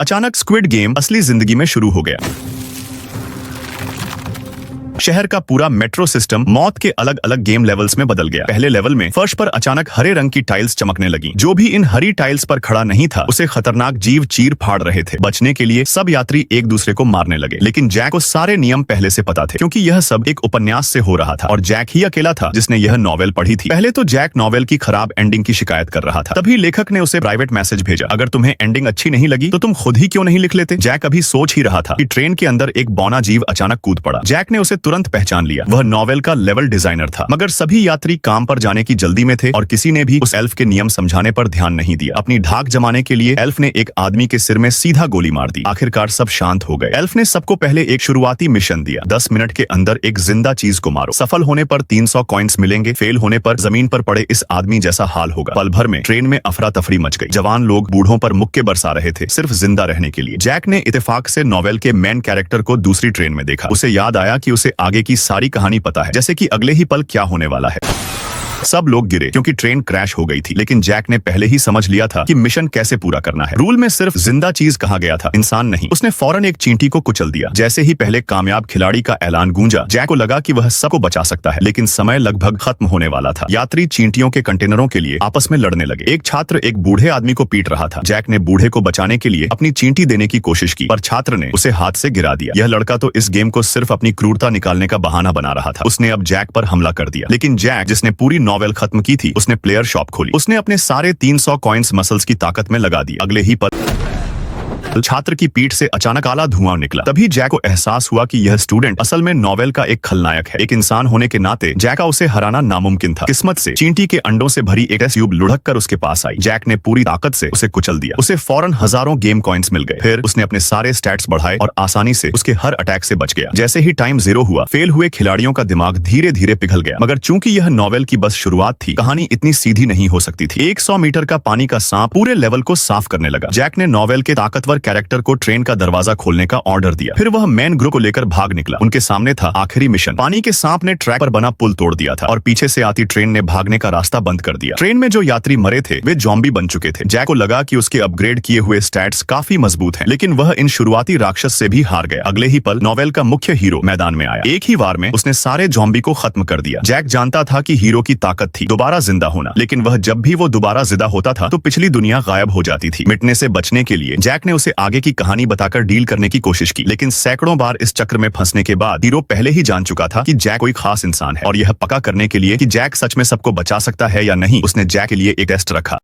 अचानक squid game असली जिंदगी में शुरू हो गया। शहर का पूरा मेट्रो सिस्टम मौत के अलग अलग गेम लेवल्स में बदल गया। पहले लेवल में फर्श पर अचानक हरे रंग की टाइल्स चमकने लगी। जो भी इन हरी टाइल्स पर खड़ा नहीं था उसे खतरनाक जीव चीर फाड़ रहे थे। बचने के लिए सब यात्री एक दूसरे को मारने लगे, लेकिन जैक को सारे नियम पहले से पता थे, क्योंकि यह सब एक उपन्यास से हो रहा था और जैक ही अकेला था जिसने यह नॉवेल पढ़ी थी। पहले तो जैक नॉवेल की खराब एंडिंग की शिकायत कर रहा था। तभी लेखक ने उसे प्राइवेट मैसेज भेजा, अगर तुम्हें एंडिंग अच्छी नहीं लगी तो तुम खुद ही क्यों नहीं लिख लेते। जैक अभी सोच ही रहा था कि ट्रेन के अंदर एक बौना जीव अचानक कूद पड़ा। जैक ने उसे तुरंत पहचान लिया, वह नॉवेल का लेवल डिजाइनर था। मगर सभी यात्री काम पर जाने की जल्दी में थे और किसी ने भी उस एल्फ के नियम समझाने पर ध्यान नहीं दिया। अपनी धाक जमाने के लिए एल्फ ने एक आदमी के सिर में सीधा गोली मार दी। आखिरकार सब शांत हो गए। एल्फ ने सबको पहले एक शुरुआती मिशन दिया, 10 मिनट के अंदर एक जिंदा चीज को मारो। सफल होने पर 300 कॉइन्स मिलेंगे, फेल होने पर जमीन पर पड़े इस आदमी जैसा हाल होगा। पल भर में ट्रेन में अफरा तफरी मच गई। जवान लोग बूढ़ों पर मुक्के बरसा रहे थे सिर्फ जिंदा रहने के लिए। जैक ने इत्तेफाक से नॉवेल के मेन कैरेक्टर को दूसरी ट्रेन में देखा। उसे याद आया कि उसे आगे की सारी कहानी पता है, जैसे कि अगले ही पल क्या होने वाला है। सब लोग गिरे क्योंकि ट्रेन क्रैश हो गई थी, लेकिन जैक ने पहले ही समझ लिया था कि मिशन कैसे पूरा करना है। रूल में सिर्फ जिंदा चीज कहा गया था, इंसान नहीं। उसने फौरन एक चींटी को कुचल दिया। जैसे ही पहले कामयाब खिलाड़ी का ऐलान गूंजा, जैक को लगा कि वह सबको बचा सकता है, लेकिन समय लगभग खत्म होने वाला था। यात्री चींटियों के कंटेनरों के लिए आपस में लड़ने लगे। एक छात्र एक बूढ़े आदमी को पीट रहा था। जैक ने बूढ़े को बचाने के लिए अपनी चींटी देने की कोशिश की, पर छात्र ने उसे हाथ से गिरा दिया। यह लड़का तो इस गेम को सिर्फ अपनी क्रूरता निकालने का बहाना बना रहा था। उसने अब जैक पर हमला कर दिया, लेकिन जैक, जिसने पूरी नॉवेल खत्म की थी, उसने प्लेयर शॉप खोली। उसने अपने सारे 300 कॉइन्स मसल्स की ताकत में लगा दिए। अगले ही पल छात्र की पीठ से अचानक काला धुआं निकला। तभी जैक को एहसास हुआ कि यह स्टूडेंट असल में नॉवेल का एक खलनायक है। एक इंसान होने के नाते जैक का उसे हराना नामुमकिन था। किस्मत से चींटी के अंडों से भरी एक टेस्ट ट्यूब लुढ़क कर उसके पास आई। जैक ने पूरी ताकत से उसे कुचल दिया। उसे फौरन हजारों गेम कॉइन्स मिल गए। फिर उसने अपने सारे स्टैट्स बढ़ाए और आसानी से उसके हर अटैक से बच गया। जैसे ही टाइम 0 हुआ, फेल हुए खिलाड़ियों का दिमाग धीरे धीरे पिघल गया। मगर चूंकि यह नॉवेल की बस शुरुआत थी, कहानी इतनी सीधी नहीं हो सकती थी। 100 मीटर का पानी का सांप पूरे लेवल को साफ करने लगा। जैक ने नॉवेल के ताकतवर कैरेक्टर को ट्रेन का दरवाजा खोलने का ऑर्डर दिया। फिर वह मेन ग्रुप को लेकर भाग निकला। उनके सामने था आखिरी मिशन। पानी के सांप ने ट्रैक पर बना पुल तोड़ दिया था और पीछे से आती ट्रेन ने भागने का रास्ता बंद कर दिया। ट्रेन में जो यात्री मरे थे वे ज़ॉम्बी बन चुके थे। जैक को लगा कि उसके अपग्रेड किए हुए स्टैट्स काफी मजबूत हैं, लेकिन वह इन शुरुआती राक्षस से भी हार गया। अगले ही पल नॉवेल का मुख्य हीरो मैदान में आया। एक ही वार में उसने सारे ज़ॉम्बी को खत्म कर दिया। जैक जानता था कि हीरो की ताकत थी दोबारा जिंदा होना, लेकिन वह जब भी वो दोबारा जिंदा होता था तो पिछली दुनिया गायब हो जाती थी। मिटने से बचने के लिए जैक ने उसे आगे की कहानी बताकर डील करने की कोशिश की, लेकिन सैकड़ों बार इस चक्र में फंसने के बाद हीरो पहले ही जान चुका था कि जैक कोई खास इंसान है। और यह पक्का करने के लिए कि जैक सच में सबको बचा सकता है या नहीं, उसने जैक के लिए एक टेस्ट रखा।